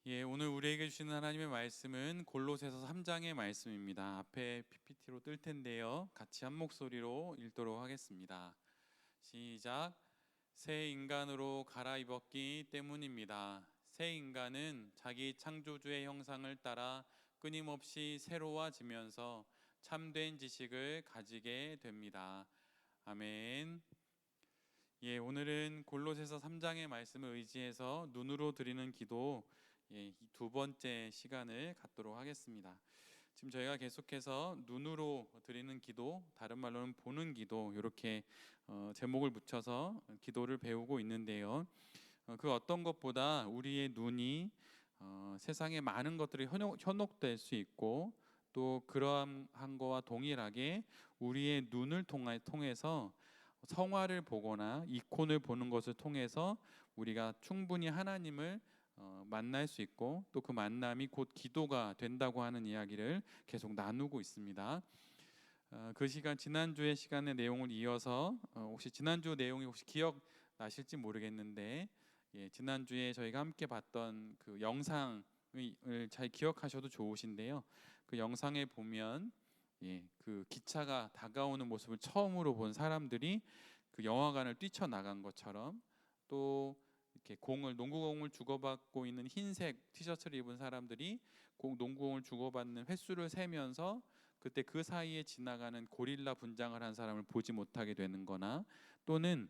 오늘 우리에게 주시는 하나님의 말씀은 골로새서 3장의 말씀입니다. 앞에 PPT로 뜰 텐데요. 같이 한 목소리로 읽도록 하겠습니다. 시작. 새 인간으로 갈아입었기 때문입니다. 새 인간은 자기 창조주의 형상을 따라 끊임없이 새로워지면서 참된 지식을 가지게 됩니다. 아멘. 오늘은 골로새서 3장의 말씀을 의지해서 눈으로 드리는 기도 두 번째 시간을 갖도록 하겠습니다. 지금 저희가 계속해서 눈으로 드리는 기도, 다른 말로는 보는 기도, 이렇게 제목을 붙여서 기도를 배우고 있는데요. 그 어떤 것보다 우리의 눈이 세상의 많은 것들이 현혹될 수 있고, 또 그러한 거와 동일하게 우리의 눈을 통해서 성화를 보거나 이콘을 보는 것을 통해서 우리가 충분히 하나님을 만날 수 있고, 또 그 만남이 곧 기도가 된다고 하는 이야기를 계속 나누고 있습니다. 그 시간, 지난주의 시간의 내용을 이어서 혹시 지난주 내용이 혹시 기억나실지 모르겠는데, 지난주에 저희가 함께 봤던 그 영상을 잘 기억하셔도 좋으신데요. 그 영상에 보면 그 기차가 다가오는 모습을 처음으로 본 사람들이 그 영화관을 뛰쳐나간 것처럼, 또 이렇게 농구공을 주고받고 있는 흰색 티셔츠를 입은 사람들이 농구공을 주고받는 횟수를 세면서 그때 그 사이에 지나가는 고릴라 분장을 한 사람을 보지 못하게 되는 거나, 또는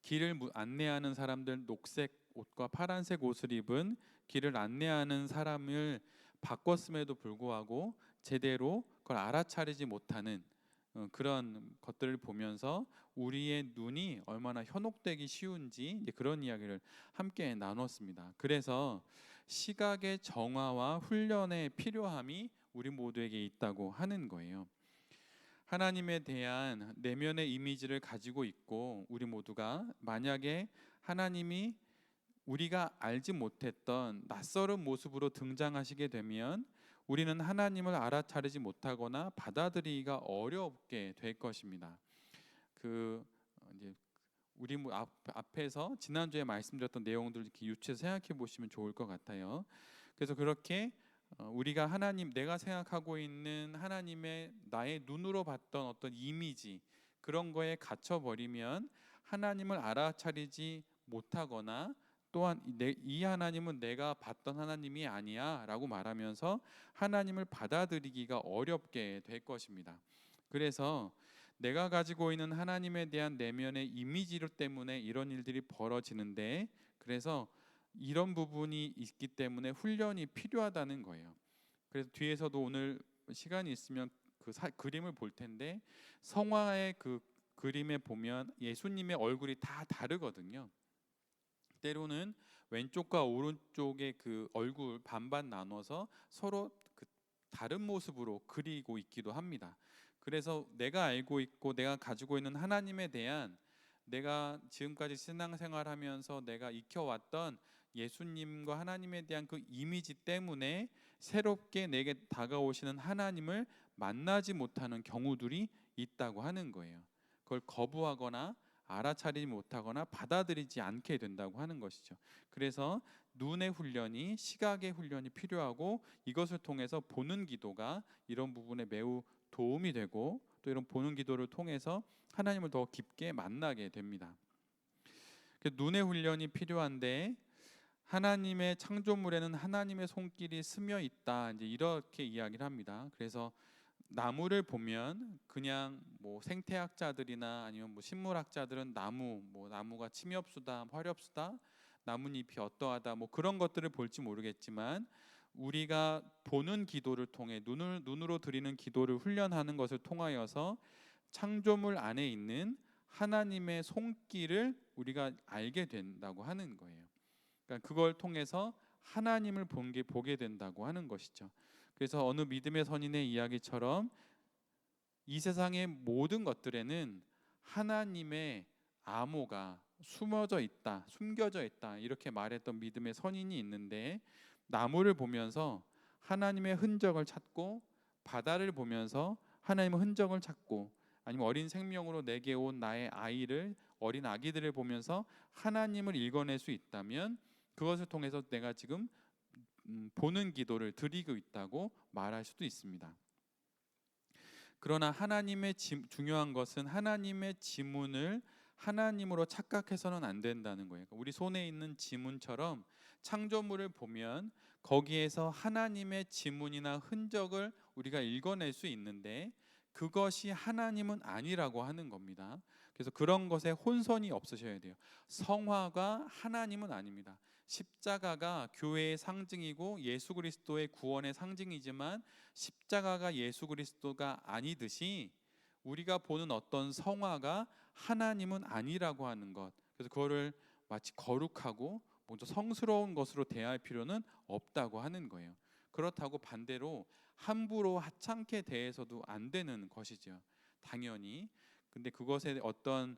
길을 안내하는 사람들, 녹색 옷과 파란색 옷을 입은 길을 안내하는 사람을 바꿨음에도 불구하고 제대로 그걸 알아차리지 못하는 그런 것들을 보면서 우리의 눈이 얼마나 현혹되기 쉬운지 그런 이야기를 함께 나눴습니다. 그래서 시각의 정화와 훈련의 필요함이 우리 모두에게 있다고 하는 거예요. 하나님에 대한 내면의 이미지를 가지고 있고, 우리 모두가 만약에 하나님이 우리가 알지 못했던 낯설은 모습으로 등장하시게 되면 우리는 하나님을 알아차리지 못하거나 받아들이기가 어렵게 될 것입니다. 이제 우리 앞에서 지난주에 말씀드렸던 내용들을 이렇게 유추해서 생각해 보시면 좋을 것 같아요. 그래서 그렇게 우리가 내가 생각하고 있는 하나님의 나의 눈으로 봤던 어떤 이미지, 그런 거에 갇혀 버리면 하나님을 알아차리지 못하거나, 또한 이 하나님은 내가 봤던 하나님이 아니야 라고 말하면서 하나님을 받아들이기가 어렵게 될 것입니다. 그래서 내가 가지고 있는 하나님에 대한 내면의 이미지 때문에 이런 일들이 벌어지는데, 그래서 이런 부분이 있기 때문에 훈련이 필요하다는 거예요. 그래서 뒤에서도 오늘 시간이 있으면 그림을 볼 텐데, 성화의 그 그림에 보면 예수님의 얼굴이 다 다르거든요. 때로는 왼쪽과 오른쪽의 그 얼굴 반반 나눠서 서로 그 다른 모습으로 그리고 있기도 합니다. 그래서 내가 알고 있고 내가 가지고 있는 하나님에 대한, 내가 지금까지 신앙생활하면서 내가 익혀왔던 예수님과 하나님에 대한 그 이미지 때문에 새롭게 내게 다가오시는 하나님을 만나지 못하는 경우들이 있다고 하는 거예요. 그걸 거부하거나 알아차리지 못하거나 받아들이지 않게 된다고 하는 것이죠. 그래서 눈의 훈련이, 시각의 훈련이 필요하고, 이것을 통해서 보는 기도가 이런 부분에 매우 도움이 되고, 또 이런 보는 기도를 통해서 하나님을 더 깊게 만나게 됩니다. 눈의 훈련이 필요한데, 하나님의 창조물에는 하나님의 손길이 스며 있다, 이제 이렇게 이야기를 합니다. 그래서 나무를 보면 그냥 생태학자들이나 아니면 식물학자들은 나무가 침엽수다, 화렵수다, 나뭇잎이 어떠하다, 그런 것들을 볼지 모르겠지만, 우리가 보는 기도를 통해 눈으로 드리는 기도를 훈련하는 것을 통하여서 창조물 안에 있는 하나님의 손길을 우리가 알게 된다고 하는 거예요. 그러니까 그걸 통해서 하나님을 보게 된다고 하는 것이죠. 그래서 어느 믿음의 선인의 이야기처럼 이 세상의 모든 것들에는 하나님의 암호가 숨겨져 있다, 이렇게 말했던 믿음의 선인이 있는데, 나무를 보면서 하나님의 흔적을 찾고, 바다를 보면서 하나님의 흔적을 찾고, 아니면 어린 생명으로 내게 온 나의 어린 아기들을 보면서 하나님을 읽어낼 수 있다면, 그것을 통해서 내가 지금 보는 기도를 드리고 있다고 말할 수도 있습니다. 그러나 중요한 것은 하나님의 지문을 하나님으로 착각해서는 안 된다는 거예요. 우리 손에 있는 지문처럼 창조물을 보면 거기에서 하나님의 지문이나 흔적을 우리가 읽어낼 수 있는데 그것이 하나님은 아니라고 하는 겁니다. 그래서 그런 것에 혼선이 없으셔야 돼요. 성화가 하나님은 아닙니다. 십자가가 교회의 상징이고 예수 그리스도의 구원의 상징이지만 십자가가 예수 그리스도가 아니듯이 우리가 보는 어떤 성화가 하나님은 아니라고 하는 것. 그래서 그거를 마치 거룩하고 먼저 성스러운 것으로 대할 필요는 없다고 하는 거예요. 그렇다고 반대로 함부로 하찮게 대해서도 안 되는 것이죠. 당연히. 근데 그것에 어떤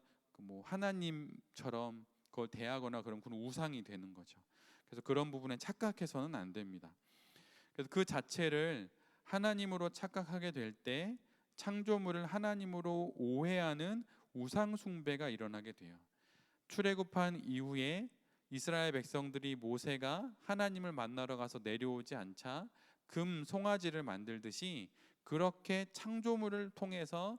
하나님처럼 그걸 대하거나 그런 우상이 되는 거죠. 그래서 그런 부분에 착각해서는 안 됩니다. 그래서 그 자체를 하나님으로 착각하게 될 때 창조물을 하나님으로 오해하는 우상 숭배가 일어나게 돼요. 출애굽한 이후에 이스라엘 백성들이 모세가 하나님을 만나러 가서 내려오지 않자 금 송아지를 만들듯이 그렇게 창조물을 통해서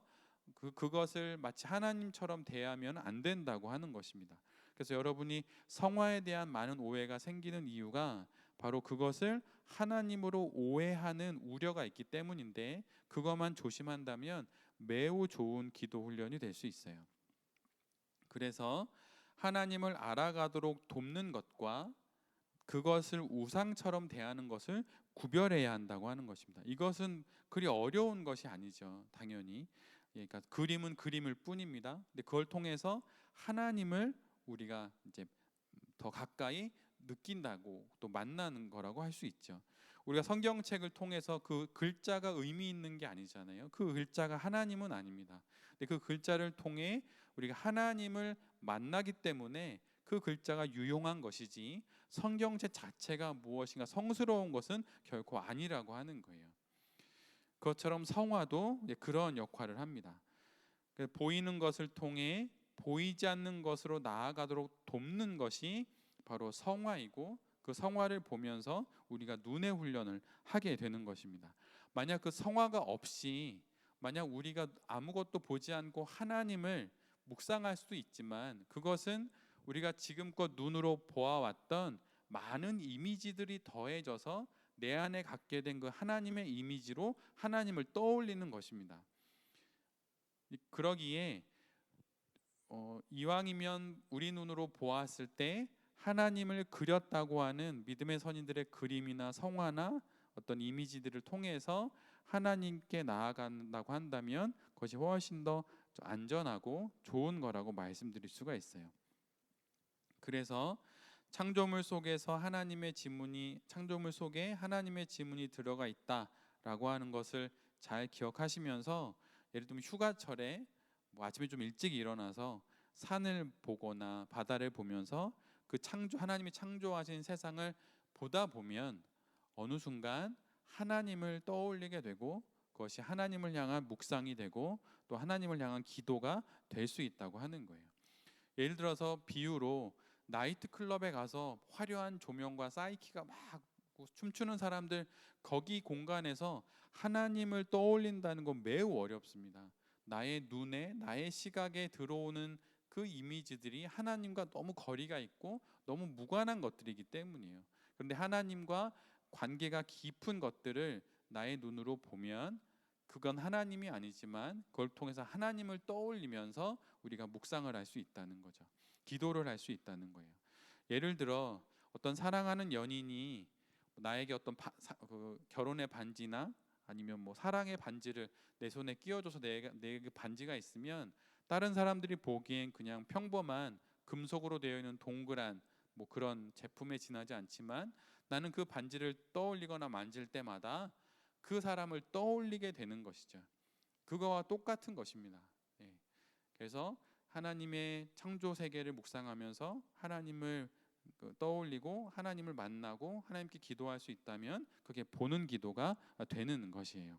그것을 마치 하나님처럼 대하면 안 된다고 하는 것입니다. 그래서 여러분이 성화에 대한 많은 오해가 생기는 이유가 바로 그것을 하나님으로 오해하는 우려가 있기 때문인데 그것만 조심한다면 매우 좋은 기도 훈련이 될 수 있어요. 그래서 하나님을 알아가도록 돕는 것과 그것을 우상처럼 대하는 것을 구별해야 한다고 하는 것입니다. 이것은 그리 어려운 것이 아니죠. 당연히. 그러니까 그림은 그림일 뿐입니다. 근데 그걸 통해서 하나님을 우리가 이제 더 가까이 느낀다고 또 만나는 거라고 할 수 있죠. 우리가 성경책을 통해서 그 글자가 의미 있는 게 아니잖아요. 그 글자가 하나님은 아닙니다. 근데 그 글자를 통해 우리가 하나님을 만나기 때문에 그 글자가 유용한 것이지 성경책 자체가 무엇인가 성스러운 것은 결코 아니라고 하는 거예요. 그것처럼 성화도 그런 역할을 합니다. 보이는 것을 통해 보이지 않는 것으로 나아가도록 돕는 것이 바로 성화이고 그 성화를 보면서 우리가 눈의 훈련을 하게 되는 것입니다. 만약 그 성화가 없이 만약 우리가 아무것도 보지 않고 하나님을 묵상할 수도 있지만 그것은 우리가 지금껏 눈으로 보아왔던 많은 이미지들이 더해져서 내 안에 갖게 된 그 하나님의 이미지로 하나님을 떠올리는 것입니다. 그러기에 이왕이면 우리 눈으로 보았을 때 하나님을 그렸다고 하는 믿음의 선인들의 그림이나 성화나 어떤 이미지들을 통해서 하나님께 나아간다고 한다면 그것이 훨씬 더 안전하고 좋은 거라고 말씀드릴 수가 있어요. 그래서 창조물 속에 하나님의 지문이 들어가 있다라고 하는 것을 잘 기억하시면서 예를 들면 휴가철에 아침에 좀 일찍 일어나서 산을 보거나 바다를 보면서 하나님이 창조하신 세상을 보다 보면 어느 순간 하나님을 떠올리게 되고 그것이 하나님을 향한 묵상이 되고 또 하나님을 향한 기도가 될 수 있다고 하는 거예요. 예를 들어서 비유로 나이트클럽에 가서 화려한 조명과 사이키가 막 춤추는 사람들 거기 공간에서 하나님을 떠올린다는 건 매우 어렵습니다. 나의 눈에 나의 시각에 들어오는 그 이미지들이 하나님과 너무 거리가 있고 너무 무관한 것들이기 때문이에요. 그런데 하나님과 관계가 깊은 것들을 나의 눈으로 보면 그건 하나님이 아니지만 그걸 통해서 하나님을 떠올리면서 우리가 묵상을 할 수 있다는 거죠. 기도를 할 수 있다는 거예요. 예를 들어 어떤 사랑하는 연인이 나에게 어떤 결혼의 반지나 아니면 사랑의 반지를 내 손에 끼워줘서 내게 반지가 있으면 다른 사람들이 보기엔 그냥 평범한 금속으로 되어 있는 동그란 그런 제품에 지나지 않지만 나는 그 반지를 떠올리거나 만질 때마다 그 사람을 떠올리게 되는 것이죠. 그거와 똑같은 것입니다. 그래서 하나님의 창조 세계를 묵상하면서 하나님을 떠올리고 하나님을 만나고 하나님께 기도할 수 있다면 그게 보는 기도가 되는 것이에요.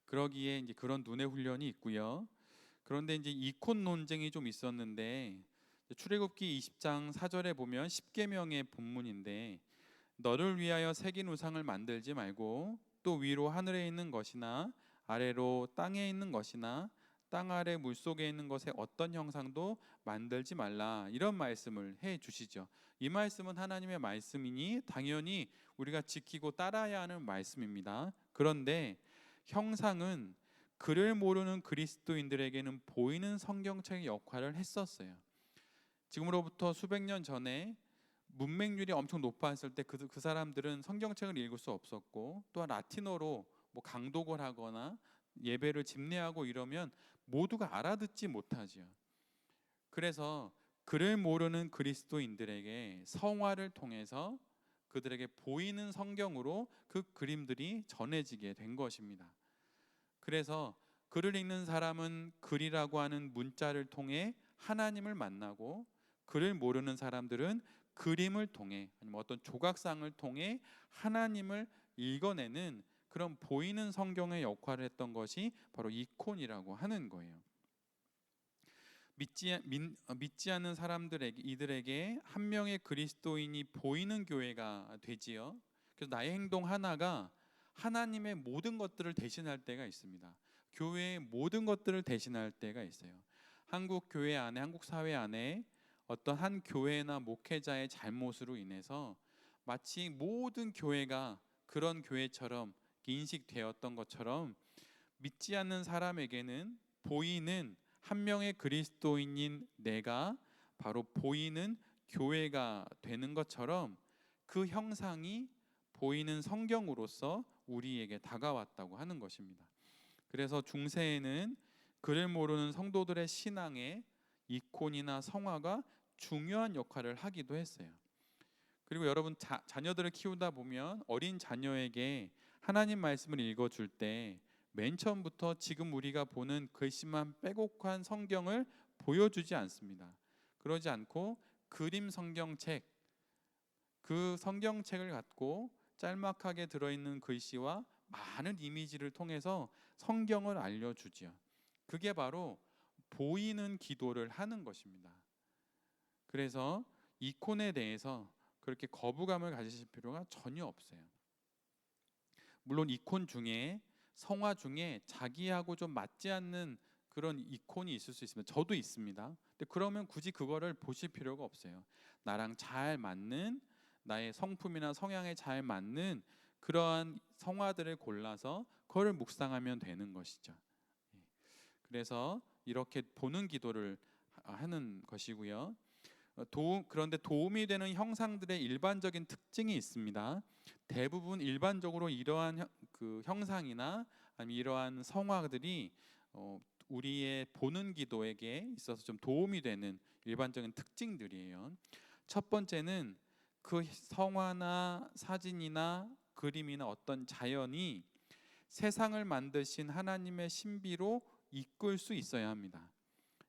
그러기에 이제 그런 눈의 훈련이 있고요. 그런데 이제 이콘 논쟁이 좀 있었는데 출애굽기 20장 4절에 보면 십계명의 본문인데, 너를 위하여 새긴 우상을 만들지 말고 또 위로 하늘에 있는 것이나 아래로 땅에 있는 것이나 땅 아래 물속에 있는 것의 어떤 형상도 만들지 말라, 이런 말씀을 해 주시죠. 이 말씀은 하나님의 말씀이니 당연히 우리가 지키고 따라야 하는 말씀입니다. 그런데 형상은 그를 모르는 그리스도인들에게는 보이는 성경책의 역할을 했었어요. 지금으로부터 수백 년 전에 문맹률이 엄청 높았을 때 그 사람들은 성경책을 읽을 수 없었고, 또한 라틴어로 뭐 강독을 하거나 예배를 집례하고 이러면 모두가 알아듣지 못하지요. 그래서 그를 모르는 그리스도인들에게 성화를 통해서 그들에게 보이는 성경으로 그 그림들이 전해지게 된 것입니다. 그래서 글을 읽는 사람은 글이라고 하는 문자를 통해 하나님을 만나고, 글을 모르는 사람들은 그림을 통해 아니면 어떤 조각상을 통해 하나님을 읽어내는 그런 보이는 성경의 역할을 했던 것이 바로 이콘이라고 하는 거예요. 믿지 않는 사람들에게, 이들에게 한 명의 그리스도인이 보이는 교회가 되지요. 그래서 나의 행동 하나가 하나님의 모든 것들을 대신할 때가 있습니다. 교회의 모든 것들을 대신할 때가 있어요. 한국 교회 안에, 한국 사회 안에 어떤 한 교회나 목회자의 잘못으로 인해서 마치 모든 교회가 그런 교회처럼 인식되었던 것처럼, 믿지 않는 사람에게는 보이는 한 명의 그리스도인인 내가 바로 보이는 교회가 되는 것처럼 그 형상이 보이는 성경으로서 우리에게 다가왔다고 하는 것입니다. 그래서 중세에는 그를 모르는 성도들의 신앙에 이콘이나 성화가 중요한 역할을 하기도 했어요. 그리고 여러분, 자녀들을 키우다 보면 어린 자녀에게 하나님 말씀을 읽어줄 때 맨 처음부터 지금 우리가 보는 글씨만 빼곡한 성경을 보여주지 않습니다. 그러지 않고 그림 성경책, 그 성경책을 갖고 짤막하게 들어있는 글씨와 많은 이미지를 통해서 성경을 알려주지요. 그게 바로 보이는 기도를 하는 것입니다. 그래서 이콘에 대해서 그렇게 거부감을 가지실 필요가 전혀 없어요. 물론 이콘 중에, 성화 중에 자기하고 좀 맞지 않는 그런 이콘이 있을 수 있습니다. 저도 있습니다. 근데 그러면 굳이 그거를 보실 필요가 없어요. 나랑 잘 맞는, 나의 성품이나 성향에 잘 맞는 그러한 성화들을 골라서 그거를 묵상하면 되는 것이죠. 그래서 이렇게 보는 기도를 하는 것이고요. 그런데 도움이 되는 형상들의 일반적인 특징이 있습니다. 대부분 일반적으로 이러한 그 형상이나 아니면 이러한 성화들이 우리의 보는 기도에게 있어서 좀 도움이 되는 일반적인 특징들이에요. 첫 번째는 그 성화나 사진이나 그림이나 어떤 자연이 세상을 만드신 하나님의 신비로 이끌 수 있어야 합니다.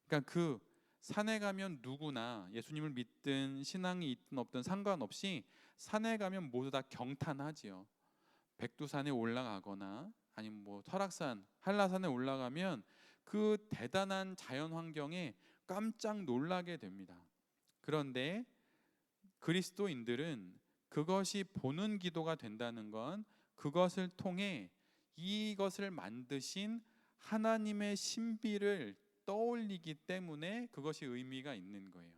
그러니까 그 산에 가면 누구나, 예수님을 믿든 신앙이 있든 없든 상관없이 산에 가면 모두 다 경탄하지요. 백두산에 올라가거나 아니면 뭐 설악산, 한라산에 올라가면 그 대단한 자연 환경에 깜짝 놀라게 됩니다. 그런데 그리스도인들은 그것이 보는 기도가 된다는 건 그것을 통해 이것을 만드신 하나님의 신비를 떠올리기 때문에 그것이 의미가 있는 거예요.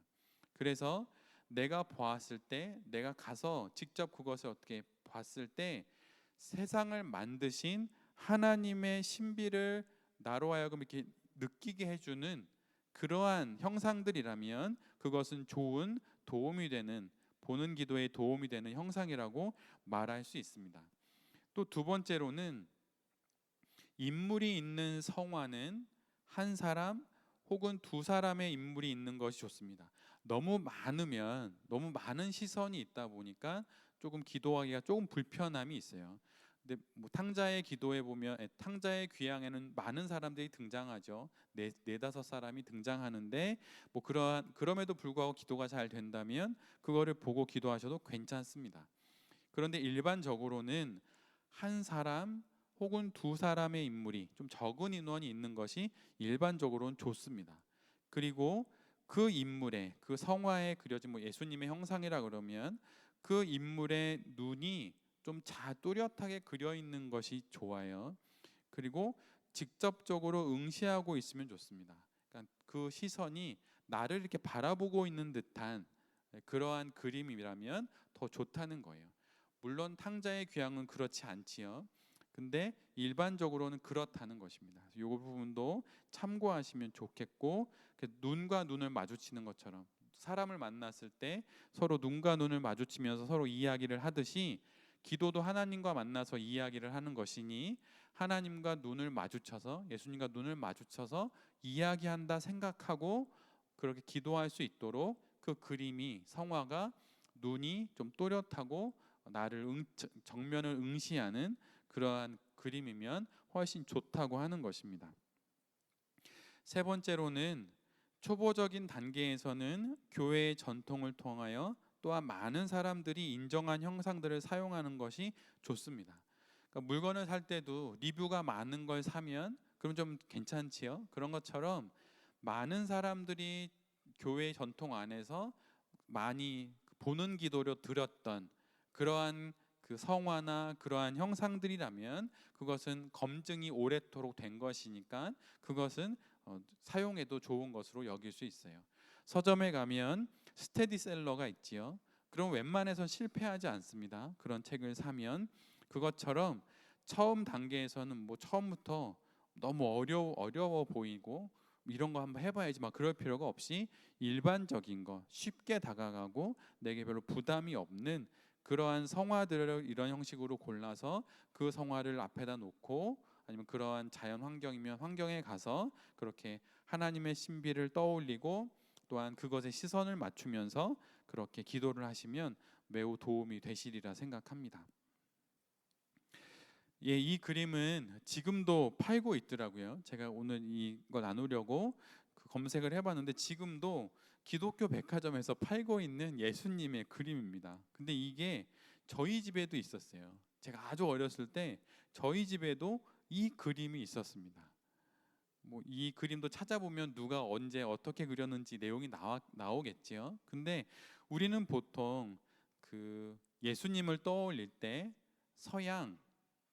그래서 내가 보았을 때, 내가 가서 직접 그것을 어떻게 봤을 때 세상을 만드신 하나님의 신비를 나로 하여금 이렇게 느끼게 해주는 그러한 형상들이라면 그것은 좋은 도움이 되는, 보는 기도에 도움이 되는 형상이라고 말할 수 있습니다. 또 두 번째로는 인물이 있는 성화는 한 사람 혹은 두 사람의 인물이 있는 것이 좋습니다. 너무 많으면, 너무 많은 시선이 있다 보니까 조금 기도하기가 조금 불편함이 있어요. 근데 뭐 탕자의 기도에 보면, 탕자의 귀향에는 많은 사람들이 등장하죠. 네다섯 사람이 등장하는데 뭐 그럼에도 불구하고 기도가 잘 된다면 그거를 보고 기도하셔도 괜찮습니다. 그런데 일반적으로는 한 사람 혹은 두 사람의 인물이, 좀 적은 인원이 있는 것이 일반적으로는 좋습니다. 그리고 그 인물의 그 성화에 그려진 뭐 예수님의 형상이라 그러면 그 인물의 눈이 좀 또렷하게 그려 있는 것이 좋아요. 그리고 직접적으로 응시하고 있으면 좋습니다. 그러니까 그 시선이 나를 이렇게 바라보고 있는 듯한 그러한 그림이라면 더 좋다는 거예요. 물론 탕자의 귀향은 그렇지 않지요. 근데 일반적으로는 그렇다는 것입니다. 이 부분도 참고하시면 좋겠고, 눈과 눈을 마주치는 것처럼 사람을 만났을 때 서로 눈과 눈을 마주치면서 서로 이야기를 하듯이 기도도 하나님과 만나서 이야기를 하는 것이니 하나님과 눈을 마주쳐서 예수님과 눈을 마주쳐서 이야기한다 생각하고 그렇게 기도할 수 있도록 그 그림이 성화가 눈이 좀 또렷하고 나를 정면을 응시하는 그러한 그림이면 훨씬 좋다고 하는 것입니다. 세 번째로는 초보적인 단계에서는 교회의 전통을 통하여 또한 많은 사람들이 인정한 형상들을 사용하는 것이 좋습니다. 그러니까 물건을 살 때도 리뷰가 많은 걸 사면 그럼 좀 괜찮지요. 그런 것처럼 많은 사람들이 교회 전통 안에서 많이 보는 기도로 드렸던 그러한 그 성화나 그러한 형상들이라면 그것은 검증이 오래도록 된 것이니까 그것은 사용해도 좋은 것으로 여길 수 있어요. 서점에 가면 스테디셀러가 있지요. 그럼 웬만해서 실패하지 않습니다. 그런 책을 사면 그것처럼 처음 단계에서는 뭐 처음부터 너무 어려워 보이고 이런 거 한번 해봐야지 막 그럴 필요가 없이 일반적인 거 쉽게 다가가고 내게 별로 부담이 없는 그러한 성화들을 이런 형식으로 골라서 그 성화를 앞에다 놓고 아니면 그러한 자연 환경이면 환경에 가서 그렇게 하나님의 신비를 떠올리고 또한 그것에 시선을 맞추면서 그렇게 기도를 하시면 매우 도움이 되시리라 생각합니다. 예, 이 그림은 지금도 팔고 있더라고요. 제가 오늘 이거 나누려고 검색을 해봤는데 지금도 기독교 백화점에서 팔고 있는 예수님의 그림입니다. 근데 이게 저희 집에도 있었어요. 제가 아주 어렸을 때 저희 집에도 이 그림이 있었습니다. 뭐 이 그림도 찾아보면 누가 언제 어떻게 그렸는지 내용이 나오겠지요. 근데 우리는 보통 그 예수님을 떠올릴 때 서양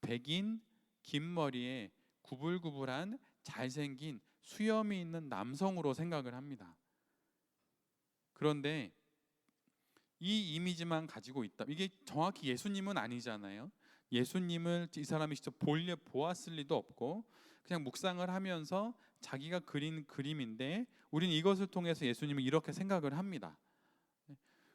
백인 긴 머리에 구불구불한 잘생긴 수염이 있는 남성으로 생각을 합니다. 그런데 이 이미지만 가지고 있다. 이게 정확히 예수님은 아니잖아요. 예수님을 이 사람이 직접 보았을 리도 없고 그냥 묵상을 하면서 자기가 그린 그림인데 우리는 이것을 통해서 예수님을 이렇게 생각을 합니다.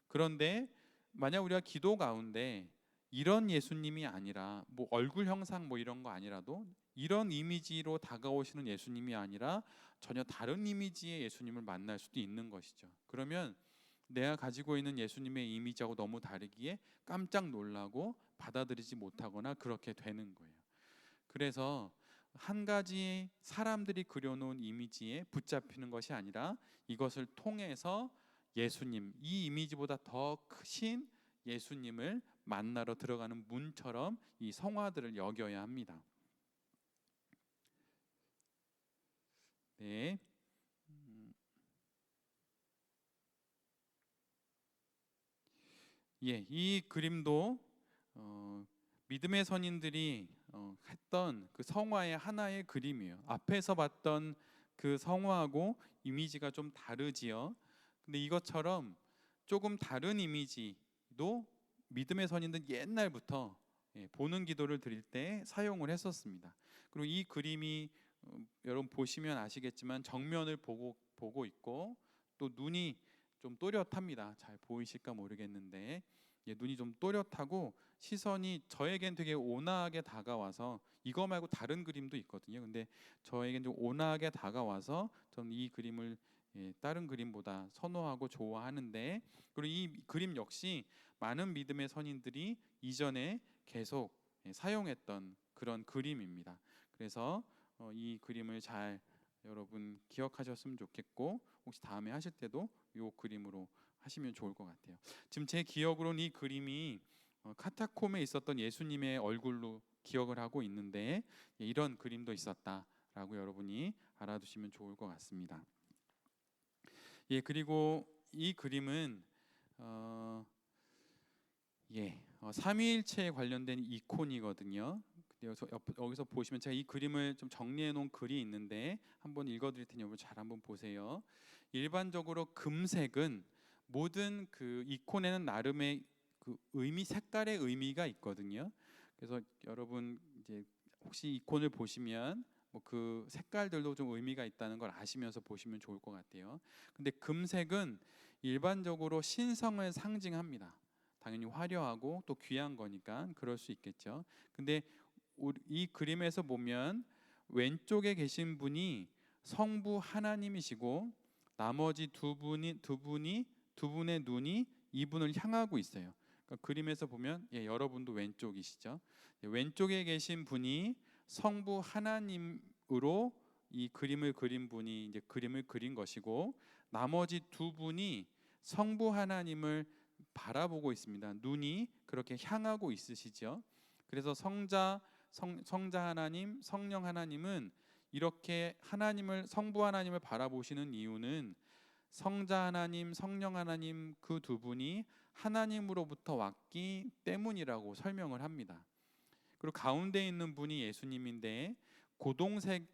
그런데 만약 우리가 기도 가운데 이런 예수님이 아니라 뭐 얼굴 형상 뭐 이런 거 아니라도 이런 이미지로 다가오시는 예수님이 아니라 전혀 다른 이미지의 예수님을 만날 수도 있는 것이죠. 그러면 내가 가지고 있는 예수님의 이미지하고 너무 다르기에 깜짝 놀라고 받아들이지 못하거나 그렇게 되는 거예요. 그래서 한 가지 사람들이 그려놓은 이미지에 붙잡히는 것이 아니라 이것을 통해서 예수님, 이 이미지보다 더 크신 예수님을 만나러 들어가는 문처럼 이 성화들을 여겨야 합니다. 네. 예, 이 그림도 믿음의 선인들이 했던 그 성화의 하나의 그림이에요. 앞에서 봤던 그 성화하고 이미지가 좀 다르지요. 근데 이것처럼 조금 다른 이미지도 믿음의 선인들 옛날부터 보는 기도를 드릴 때 사용을 했었습니다. 그리고 이 그림이 여러분 보시면 아시겠지만 정면을 보고 있고 또 눈이 좀 또렷합니다. 잘 보이실까 모르겠는데 눈이 좀 또렷하고 시선이 저에겐 되게 온화하게 다가와서 이거 말고 다른 그림도 있거든요. 근데 저에겐 좀 온화하게 다가와서 저는 이 그림을 다른 그림보다 선호하고 좋아하는데 그리고 이 그림 역시 많은 믿음의 선인들이 이전에 계속 사용했던 그런 그림입니다. 그래서 이 그림을 잘 여러분 기억하셨으면 좋겠고 혹시 다음에 하실 때도 이 그림으로 하시면 좋을 것 같아요. 지금 제 기억으로는 이 그림이 카타콤에 있었던 예수님의 얼굴로 기억을 하고 있는데 이런 그림도 있었다라고 여러분이 알아두시면 좋을 것 같습니다. 예, 그리고 이 그림은 삼위일체에 관련된 이콘이거든요. 그래서 여기서 보시면 제가 이 그림을 좀 정리해 놓은 글이 있는데 한번 읽어드릴 테니 여러분 잘 한번 보세요. 일반적으로 금색은 모든 그 이콘에는 나름의 그 의미, 색깔의 의미가 있거든요. 그래서 여러분 이제 혹시 이콘을 보시면 뭐 그 색깔들도 좀 의미가 있다는 걸 아시면서 보시면 좋을 것 같아요. 근데 금색은 일반적으로 신성을 상징합니다. 당연히 화려하고 또 귀한 거니까 그럴 수 있겠죠. 근데 이 그림에서 보면 왼쪽에 계신 분이 성부 하나님이시고 나머지 두 분의 눈이 이분을 향하고 있어요. 그러니까 그림에서 보면 여러분도 왼쪽이시죠. 왼쪽에 계신 분이 성부 하나님으로 이 그림을 그린 분이 이제 그림을 그린 것이고 나머지 두 분이 성부 하나님을 바라보고 있습니다. 눈이 그렇게 향하고 있으시죠. 그래서 성자 하나님, 성령 하나님은 이렇게 성부 하나님을 바라보시는 이유는 성자 하나님, 성령 하나님 그 두 분이 하나님으로부터 왔기 때문이라고 설명을 합니다. 그리고 가운데 있는 분이 예수님인데 고동색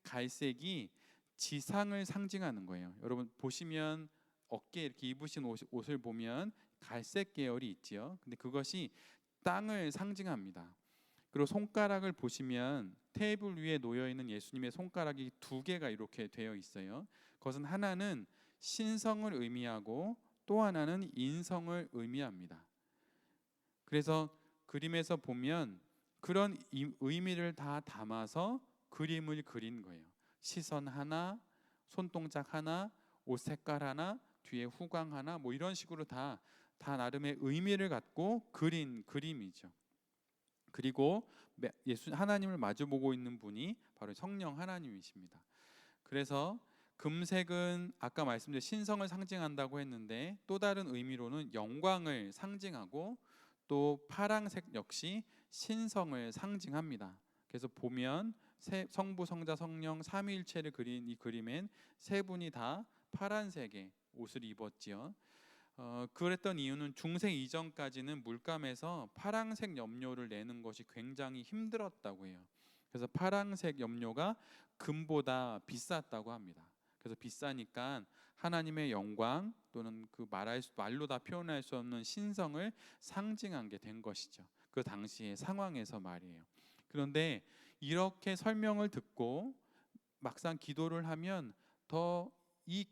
갈색이 지상을 상징하는 거예요. 여러분 보시면 어깨에 이렇게 입으신 옷을 보면 갈색 계열이 있지요. 근데 그것이 땅을 상징합니다. 그리고 손가락을 보시면 테이블 위에 놓여 있는 예수님의 손가락이 두 개가 이렇게 되어 있어요. 그것은 하나는 신성을 의미하고 또 하나는 인성을 의미합니다. 그래서 그림에서 보면 그런 의미를 다 담아서 그림을 그린 거예요. 시선 하나, 손동작 하나, 옷 색깔 하나, 뒤에 후광 하나, 뭐 이런 식으로 다 나름의 의미를 갖고 그린 그림이죠. 그리고 하나님을 마주보고 있는 분이 바로 성령 하나님이십니다. 그래서 금색은 아까 말씀드린 신성을 상징한다고 했는데 또 다른 의미로는 영광을 상징하고 또 파랑색 역시 신성을 상징합니다. 그래서 보면 성부, 성자, 성령 삼위일체를 그린 이 그림엔 세 분이 다 파란색의 옷을 입었지요. 그랬던 이유는 중세 이전까지는 물감에서 파란색 염료를 내는 것이 굉장히 힘들었다고 해요. 그래서 파란색 염료가 금보다 비쌌다고 합니다. 그래서 비싸니까 하나님의 영광 또는 그 말로 다 표현할 수 없는 신성을 상징한 게 된 것이죠. 그 당시의 상황에서 말이에요. 그런데 이렇게 설명을 듣고 막상 기도를 하면 더 이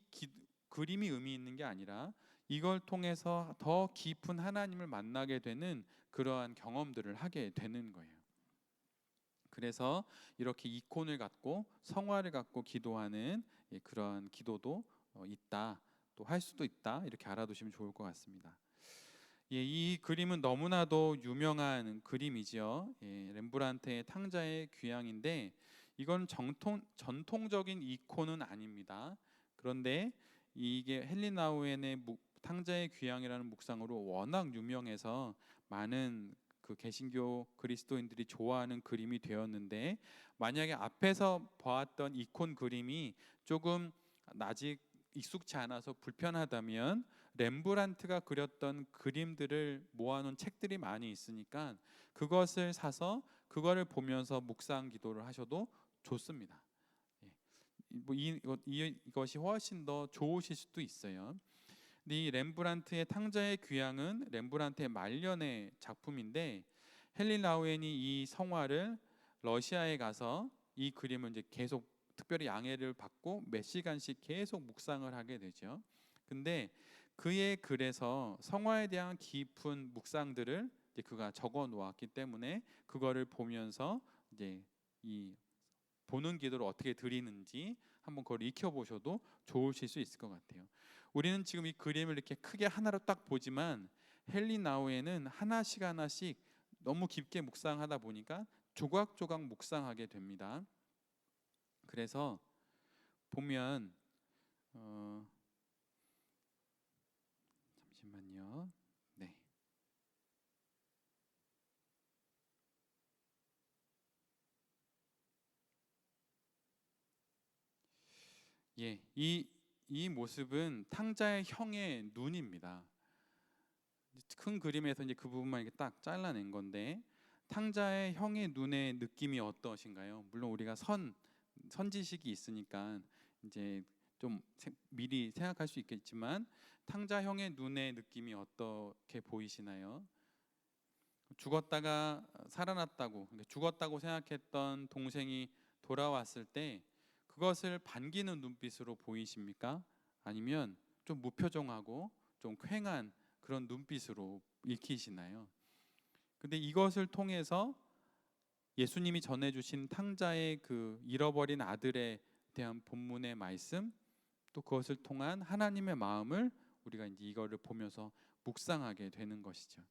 그림이 의미 있는 게 아니라 이걸 통해서 더 깊은 하나님을 만나게 되는 그러한 경험들을 하게 되는 거예요. 그래서 이렇게 이콘을 갖고 성화를 갖고 기도하는 그러한 기도도 있다, 또 할 수도 있다, 이렇게 알아두시면 좋을 것 같습니다. 이 그림은 너무나도 유명한 그림이죠. 렘브란트의 탕자의 귀향인데 이건 전통적인 이콘은 아닙니다. 그런데 이게 헨리 나우엔의 탕자의 귀향이라는 묵상으로 워낙 유명해서 많은 그 개신교 그리스도인들이 좋아하는 그림이 되었는데 만약에 앞에서 보았던 이콘 그림이 조금 아직 익숙치 않아서 불편하다면 렘브란트가 그렸던 그림들을 모아놓은 책들이 많이 있으니까 그것을 사서 그거를 보면서 묵상 기도를 하셔도 좋습니다. 이것이 훨씬 더 좋으실 수도 있어요. 근데 이 렘브란트의 탕자의 귀향은 렘브란트의 말년의 작품인데 헨리 나우엔이 이 성화를 러시아에 가서 이 그림을 이제 계속 특별히 양해를 받고 몇 시간씩 계속 묵상을 하게 되죠. 근데 그의 글에서 성화에 대한 깊은 묵상들을 이제 그가 적어 놓았기 때문에 그거를 보면서 이제 이 보는 기도를 어떻게 드리는지 한번 그걸 익혀보셔도 좋으실 수 있을 것 같아요. 우리는 지금 이 그림을 이렇게 크게 하나로 딱 보지만 헨리 나우엔은 하나씩 너무 깊게 묵상하다 보니까 조각조각 묵상하게 됩니다. 그래서 보면 잠시만요. 네. 이 이 모습은 탕자의 형의 눈입니다. 큰 그림에서 이제 그 부분만 이렇게 딱 잘라낸 건데, 탕자의 형의 눈의 느낌이 어떠신가요? 물론 우리가 선지식이 있으니까 이제 좀 미리 생각할 수 있겠지만, 탕자 형의 눈의 느낌이 어떻게 보이시나요? 죽었다가 살아났다고, 그러니까 죽었다고 생각했던 동생이 돌아왔을 때 그것을 반기는 눈빛으로 보이십니까? 아니면 좀 무표정하고 좀 퀭한 그런 눈빛으로 읽히시나요? 근데 이것을 통해서 예수님이 전해주신 탕자의 그 잃어버린 아들에 대한 본문의 말씀, 또 그것을 통한 하나님의 마음을 우리가 이제 이거를 보면서 묵상하게 되는 것이죠.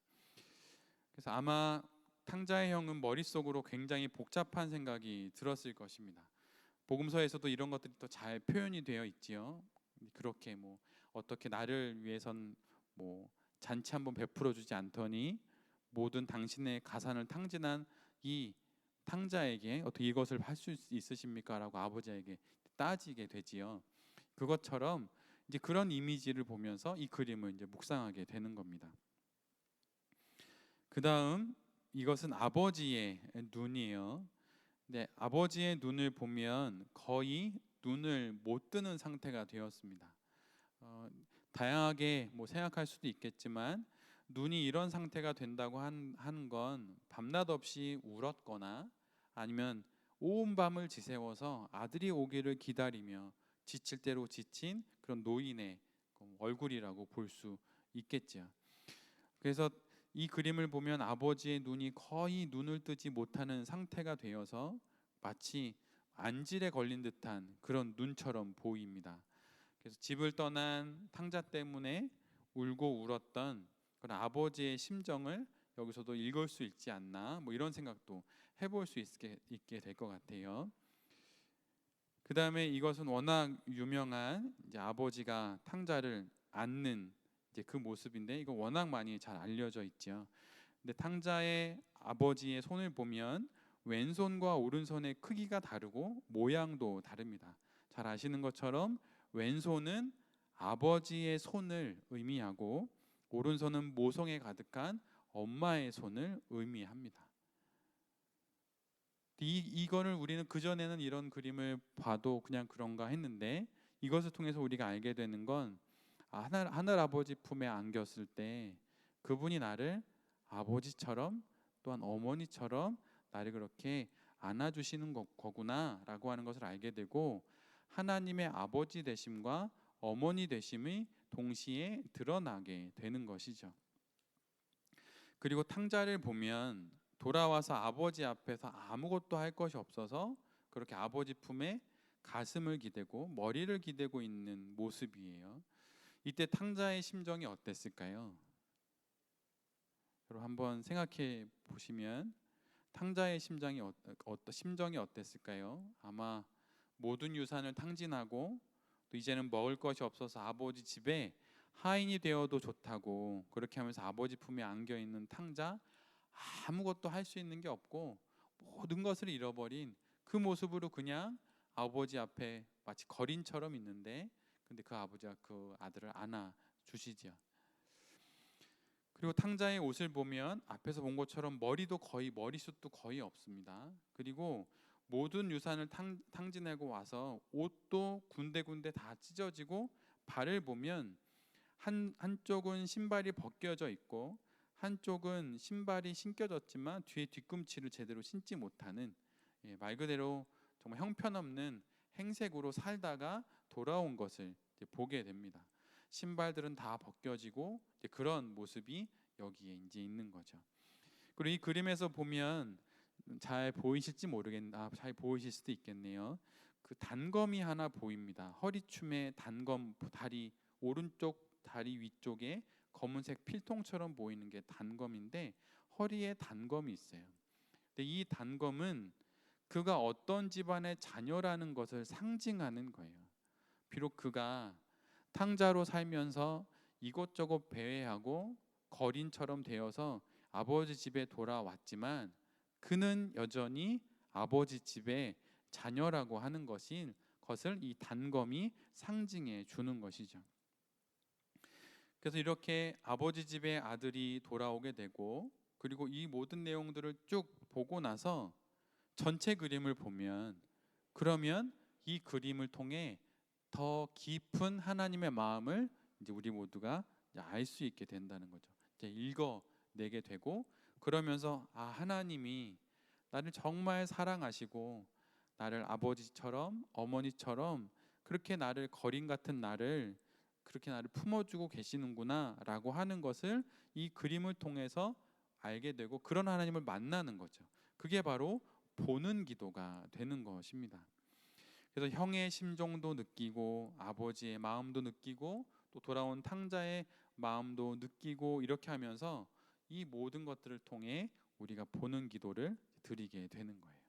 그래서 아마 탕자의 형은 머릿속으로 굉장히 복잡한 생각이 들었을 것입니다. 복음서에서도 이런 것들이 또 잘 표현이 되어 있지요. 그렇게 뭐 어떻게 나를 위해선 뭐 잔치 한번 베풀어 주지 않더니 모든 당신의 가산을 탕진한 이 탕자에게 어떻게 이것을 할 수 있으십니까? 라고 아버지에게 따지게 되지요. 그것처럼 이제 그런 이미지를 보면서 이 그림을 이제 묵상하게 되는 겁니다. 그 다음, 이것은 아버지의 눈이에요. 근데 아버지의 눈을 보면 거의 눈을 못 뜨는 상태가 되었습니다. 다양하게 뭐 생각할 수도 있겠지만, 눈이 이런 상태가 된다고 하는 건 밤낮 없이 울었거나 아니면 온 밤을 지새워서 아들이 오기를 기다리며 지칠 대로 지친 그런 노인의 얼굴이라고 볼 수 있겠죠. 그래서 이 그림을 보면 아버지의 눈이 거의 눈을 뜨지 못하는 상태가 되어서 마치 안질에 걸린 듯한 그런 눈처럼 보입니다. 그래서 집을 떠난 탕자 때문에 울고 울었던 그런 아버지의 심정을 여기서도 읽을 수 있지 않나, 뭐 이런 생각도 해볼 수 있게 될 것 같아요. 그 다음에 이것은 워낙 유명한 이제 아버지가 탕자를 안는 이제 그 모습인데, 이거 워낙 많이 잘 알려져 있죠. 근데 탕자의 아버지의 손을 보면 왼손과 오른손의 크기가 다르고 모양도 다릅니다. 잘 아시는 것처럼 왼손은 아버지의 손을 의미하고 오른손은 모성에 가득한 엄마의 손을 의미합니다. 이거를 우리는 그전에는 이런 그림을 봐도 그냥 그런가 했는데, 이것을 통해서 우리가 알게 되는 건 하늘 아버지 품에 안겼을 때 그분이 나를 아버지처럼 또한 어머니처럼 나를 그렇게 안아주시는 거구나라고 하는 것을 알게 되고, 하나님의 아버지 되심과 어머니 되심이 동시에 드러나게 되는 것이죠. 그리고 탕자를 보면 돌아와서 아버지 앞에서 아무것도 할 것이 없어서 그렇게 아버지 품에 가슴을 기대고 머리를 기대고 있는 모습이에요. 이때 탕자의 심정이 어땠을까요? 여러분 한번 생각해 보시면 탕자의 심정이 어땠을까요? 아마 모든 유산을 탕진하고 또 이제는 먹을 것이 없어서 아버지 집에 하인이 되어도 좋다고 그렇게 하면서 아버지 품에 안겨 있는 탕자, 아무것도 할 수 있는 게 없고 모든 것을 잃어버린 그 모습으로 그냥 아버지 앞에 마치 거린처럼 있는데, 근데 그 아버지가 그 아들을 안아 주시죠. 그리고 탕자의 옷을 보면 앞에서 본 것처럼 머리숱도 거의 없습니다. 그리고 모든 유산을 탕진하고 와서 옷도 군데군데 다 찢어지고, 발을 보면 한쪽은 신발이 벗겨져 있고 한쪽은 신발이 신겨졌지만 뒤에 뒤꿈치를 제대로 신지 못하는, 말 그대로 정말 형편없는 행색으로 살다가 돌아온 것을 보게 됩니다. 신발들은 다 벗겨지고 그런 모습이 여기에 이제 있는 거죠. 그리고 이 그림에서 보면 잘 보이실 수도 있겠네요. 그 단검이 하나 보입니다. 허리춤에 단검, 오른쪽 다리 위쪽에 검은색 필통처럼 보이는 게 단검인데 허리에 단검이 있어요. 근데 이 단검은 그가 어떤 집안의 자녀라는 것을 상징하는 거예요. 비록 그가 탕자로 살면서 이곳저곳 배회하고 거린처럼 되어서 아버지 집에 돌아왔지만 그는 여전히 아버지 집의 자녀라고 하는 것인 것을 이 단검이 상징해 주는 것이죠. 그래서 이렇게 아버지 집의 아들이 돌아오게 되고, 그리고 이 모든 내용들을 쭉 보고 나서 전체 그림을 보면, 그러면 이 그림을 통해 더 깊은 하나님의 마음을 이제 우리 모두가 알 수 있게 된다는 거죠. 이제 읽어내게 되고, 그러면서 하나님이 나를 정말 사랑하시고 나를 아버지처럼 어머니처럼 그렇게 나를 거린 같은 나를 그렇게 나를 품어주고 계시는구나라고 하는 것을 이 그림을 통해서 알게 되고, 그런 하나님을 만나는 거죠. 그게 바로 보는 기도가 되는 것입니다. 그래서 형의 심정도 느끼고 아버지의 마음도 느끼고 또 돌아온 탕자의 마음도 느끼고, 이렇게 하면서 이 모든 것들을 통해 우리가 보는 기도를 드리게 되는 거예요.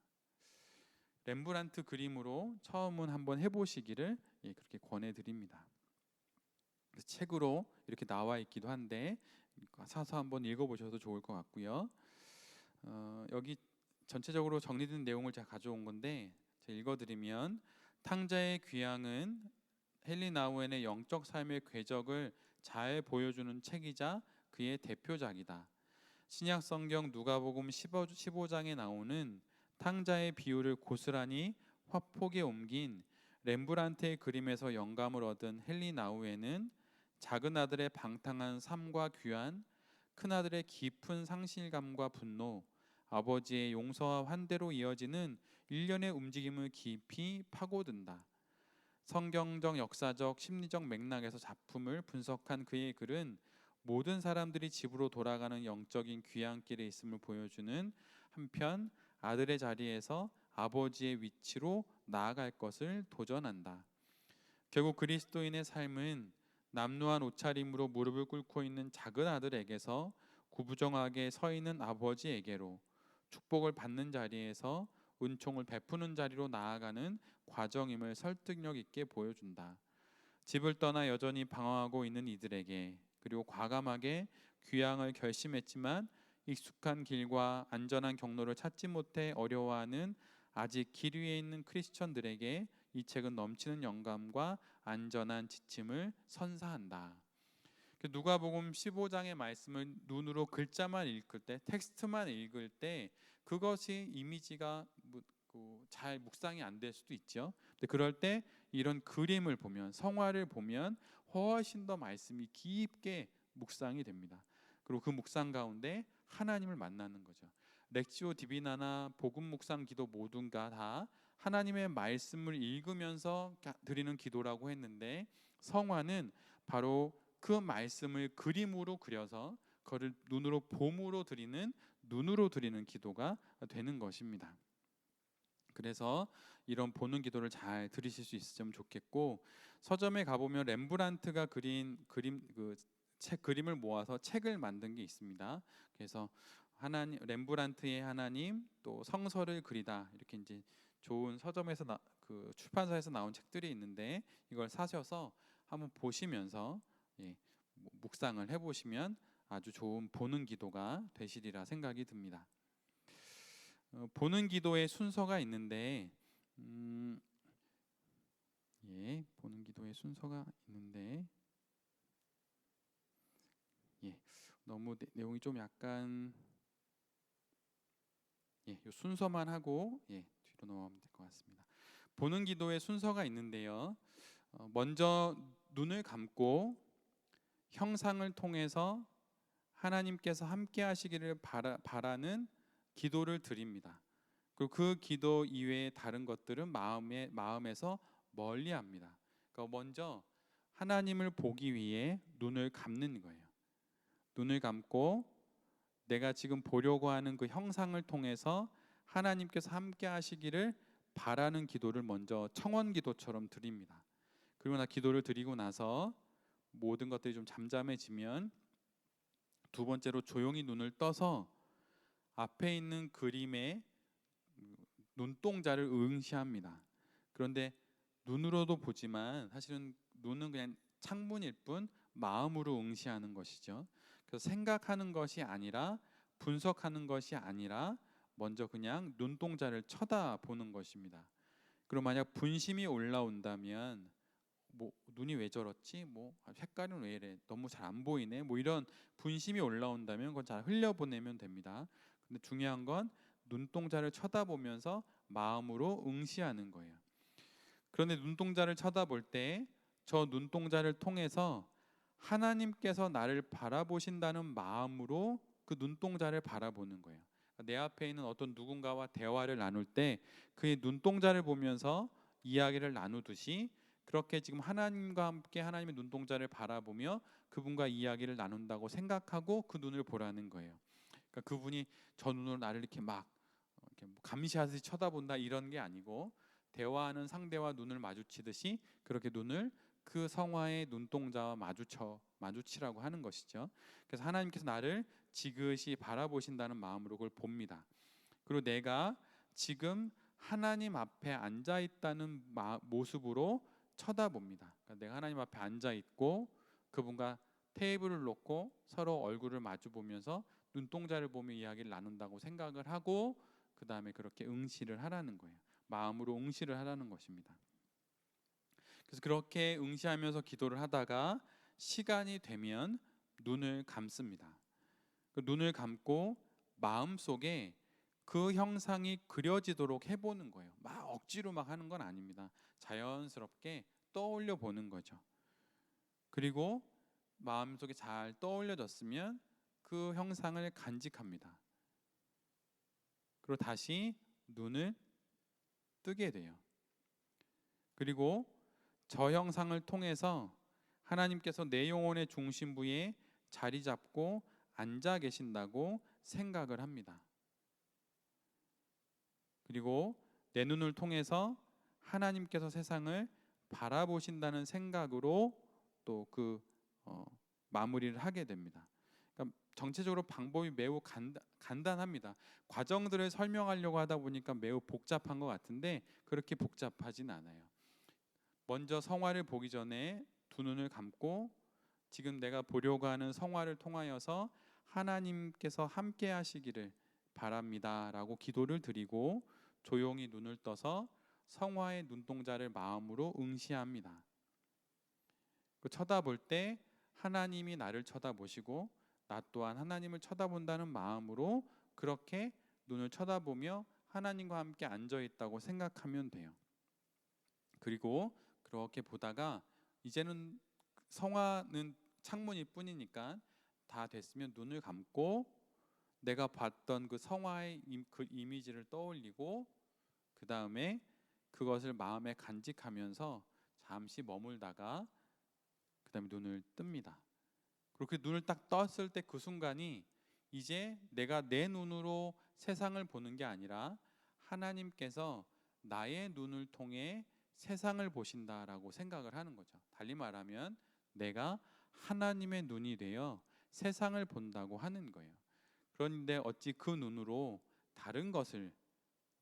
렘브란트 그림으로 처음은 한번 해보시기를 그렇게 권해드립니다. 책으로 이렇게 나와 있기도 한데 사서 한번 읽어보셔도 좋을 것 같고요. 여기 전체적으로 정리된 내용을 제가 가져온 건데, 제가 읽어드리면, 탕자의 귀향은 헨리 나우엔의 영적 삶의 궤적을 잘 보여주는 책이자 그의 대표작이다. 신약 성경 누가복음 15장에 나오는 탕자의 비유를 고스란히 화폭에 옮긴 렘브란트의 그림에서 영감을 얻은 헨리 나우엔은 작은 아들의 방탕한 삶과 귀환, 큰 아들의 깊은 상실감과 분노, 아버지의 용서와 환대로 이어지는 일련의 움직임을 깊이 파고든다. 성경적, 역사적, 심리적 맥락에서 작품을 분석한 그의 글은 모든 사람들이 집으로 돌아가는 영적인 귀향길에 있음을 보여주는 한편, 아들의 자리에서 아버지의 위치로 나아갈 것을 도전한다. 결국 그리스도인의 삶은 남루한 옷차림으로 무릎을 꿇고 있는 작은 아들에게서 구부정하게 서 있는 아버지에게로, 축복을 받는 자리에서 은총을 베푸는 자리로 나아가는 과정임을 설득력 있게 보여준다. 집을 떠나 여전히 방황하고 있는 이들에게, 그리고 과감하게 귀향을 결심했지만 익숙한 길과 안전한 경로를 찾지 못해 어려워하는 아직 길 위에 있는 크리스천들에게 이 책은 넘치는 영감과 안전한 지침을 선사한다. 누가복음 15장의 말씀을 눈으로 글자만 읽을 때, 텍스트만 읽을 때 그것이 이미지가 잘 묵상이 안 될 수도 있죠. 근데 그럴 때 이런 그림을 보면, 성화를 보면 훨씬 더 말씀이 깊게 묵상이 됩니다. 그리고 그 묵상 가운데 하나님을 만나는 거죠. 렉시오 디비나나 복음 묵상 기도 모두가 다 하나님의 말씀을 읽으면서 드리는 기도라고 했는데, 성화는 바로 그 말씀을 그림으로 그려서 그를 눈으로 봄으로 드리는, 눈으로 드리는 기도가 되는 것입니다. 그래서 이런 보는 기도를 잘 들으실 수 있으면 좋겠고, 서점에 가보면 렘브란트가 그린 그림을 모아서 책을 만든 게 있습니다. 그래서 렘브란트의 하나님, 또 성서를 그리다, 이렇게 이제 좋은 서점에서 그 출판사에서 나온 책들이 있는데, 이걸 사셔서 한번 보시면서 묵상을 해보시면 아주 좋은 보는 기도가 되시리라 생각이 듭니다. 보는 기도의 순서가 있는데, 보는 기도의 순서가 있는데, 너무 내용이 좀 약간 이 순서만 하고 뒤로 넘어가면 될 것 같습니다. 보는 기도의 순서가 있는데요. 먼저 눈을 감고 형상을 통해서 하나님께서 함께 하시기를 바라는 기도를 드립니다. 그리고 그 기도 이외의 다른 것들은 마음에서 멀리합니다. 그러니까 먼저 하나님을 보기 위해 눈을 감는 거예요. 눈을 감고 내가 지금 보려고 하는 그 형상을 통해서 하나님께서 함께 하시기를 바라는 기도를 먼저 청원 기도처럼 드립니다. 그리고 기도를 드리고 나서 모든 것들이 좀 잠잠해지면 두 번째로 조용히 눈을 떠서 앞에 있는 그림의 눈동자를 응시합니다. 그런데 눈으로도 보지만 사실은 눈은 그냥 창문일 뿐 마음으로 응시하는 것이죠. 그래서 생각하는 것이 아니라, 분석하는 것이 아니라 먼저 그냥 눈동자를 쳐다보는 것입니다. 그리고 만약 분심이 올라온다면 뭐 눈이 왜 저렇지? 뭐 색깔은 왜 이래? 너무 잘 안 보이네. 뭐 이런 분심이 올라온다면 그건 잘 흘려보내면 됩니다. 근데 중요한 건 눈동자를 쳐다보면서 마음으로 응시하는 거예요. 그런데 눈동자를 쳐다볼 때 저 눈동자를 통해서 하나님께서 나를 바라보신다는 마음으로 그 눈동자를 바라보는 거예요. 내 앞에 있는 어떤 누군가와 대화를 나눌 때 그의 눈동자를 보면서 이야기를 나누듯이 그렇게 지금 하나님과 함께 하나님의 눈동자를 바라보며 그분과 이야기를 나눈다고 생각하고 그 눈을 보라는 거예요. 그러니까 그분이 저 눈으로 나를 이렇게 막 이렇게 뭐 감시하듯이 쳐다본다 이런 게 아니고 대화하는 상대와 눈을 마주치듯이 그렇게 눈을 그 성화의 눈동자와 마주치라고 하는 것이죠. 그래서 하나님께서 나를 지그시 바라보신다는 마음으로 그걸 봅니다. 그리고 내가 지금 하나님 앞에 앉아 있다는 모습으로 쳐다봅니다. 그러니까 내가 하나님 앞에 앉아 있고 그분과 테이블을 놓고 서로 얼굴을 마주 보면서 눈동자를 보며 이야기를 나눈다고 생각을 하고 그 다음에 그렇게 응시를 하라는 거예요. 마음으로 응시를 하라는 것입니다. 그래서 그렇게 응시하면서 기도를 하다가 시간이 되면 눈을 감습니다. 그 눈을 감고 마음속에 그 형상이 그려지도록 해보는 거예요. 막 억지로 막 하는 건 아닙니다. 자연스럽게 떠올려 보는 거죠. 그리고 마음속에 잘 떠올려졌으면 그 형상을 간직합니다. 그리고 다시 눈을 뜨게 돼요. 그리고 저 형상을 통해서 하나님께서 내 영혼의 중심부에 자리 잡고 앉아 계신다고 생각을 합니다. 그리고 내 눈을 통해서 하나님께서 세상을 바라보신다는 생각으로 또 그 마무리를 하게 됩니다. 그러니까 정체적으로 방법이 매우 간단합니다. 과정들을 설명하려고 하다 보니까 매우 복잡한 것 같은데 그렇게 복잡하진 않아요. 먼저 성화를 보기 전에 두 눈을 감고 지금 내가 보려고 하는 성화를 통하여서 하나님께서 함께 하시기를 바랍니다라고 기도를 드리고 조용히 눈을 떠서 성화의 눈동자를 마음으로 응시합니다. 쳐다볼 때 하나님이 나를 쳐다보시고 나 또한 하나님을 쳐다본다는 마음으로 그렇게 눈을 쳐다보며 하나님과 함께 앉아 있다고 생각하면 돼요. 그리고 그렇게 보다가 이제는 성화는 창문일 뿐이니까 다 됐으면 눈을 감고 내가 봤던 그 성화의 그 이미지를 떠올리고 그 다음에 그것을 마음에 간직하면서 잠시 머물다가 그 다음에 눈을 뜹니다. 그렇게 눈을 딱 떴을 때 그 순간이 이제 내가 내 눈으로 세상을 보는 게 아니라 하나님께서 나의 눈을 통해 세상을 보신다라고 생각을 하는 거죠. 달리 말하면 내가 하나님의 눈이 되어 세상을 본다고 하는 거예요. 그런데 어찌 그 눈으로 다른 것을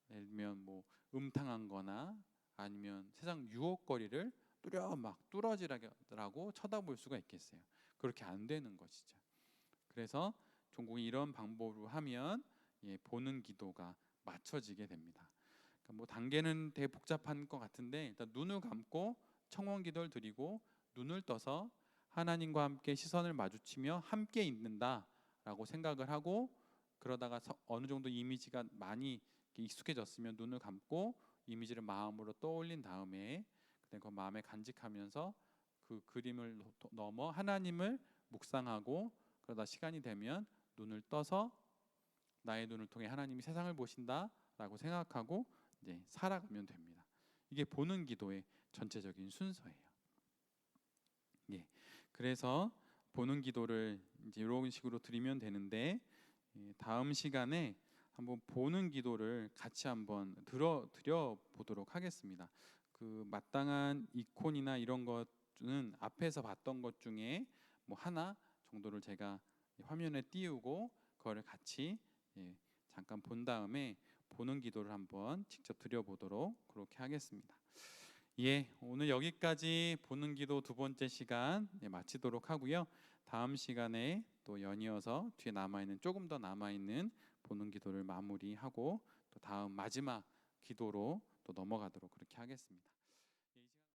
예를 들면 뭐 음탕한 거나 아니면 세상 유혹거리를 뚫어지라고 쳐다볼 수가 있겠어요. 그렇게 안 되는 것이죠. 그래서 종국이 이런 방법으로 하면 보는 기도가 맞춰지게 됩니다. 그러니까 뭐 단계는 되게 복잡한 것 같은데 일단 눈을 감고 청원 기도를 드리고 눈을 떠서 하나님과 함께 시선을 마주치며 함께 있는다라고 생각을 하고 그러다가 어느 정도 이미지가 많이 익숙해졌으면 눈을 감고 이미지를 마음으로 떠올린 다음에 그 마음에 간직하면서 그 그림을 넘어 하나님을 묵상하고 그러다 시간이 되면 눈을 떠서 나의 눈을 통해 하나님이 세상을 보신다라고 생각하고 이제 살아가면 됩니다. 이게 보는 기도의 전체적인 순서예요. 예, 그래서 보는 기도를 이제 이런 식으로 드리면 되는데 다음 시간에 한번 보는 기도를 같이 한번 드려 보도록 하겠습니다. 그 마땅한 이콘이나 이런 것은 앞에서 봤던 것 중에 뭐 하나 정도를 제가 화면에 띄우고 그거를 같이 잠깐 본 다음에 보는 기도를 한번 직접 드려보도록 그렇게 하겠습니다. 오늘 여기까지 보는 기도 두 번째 시간 마치도록 하고요. 다음 시간에 또 연이어서 뒤에 남아있는 조금 더 남아있는 보는 기도를 마무리하고 또 다음 마지막 기도로 또 또 넘어가도록 그렇게 하겠습니다.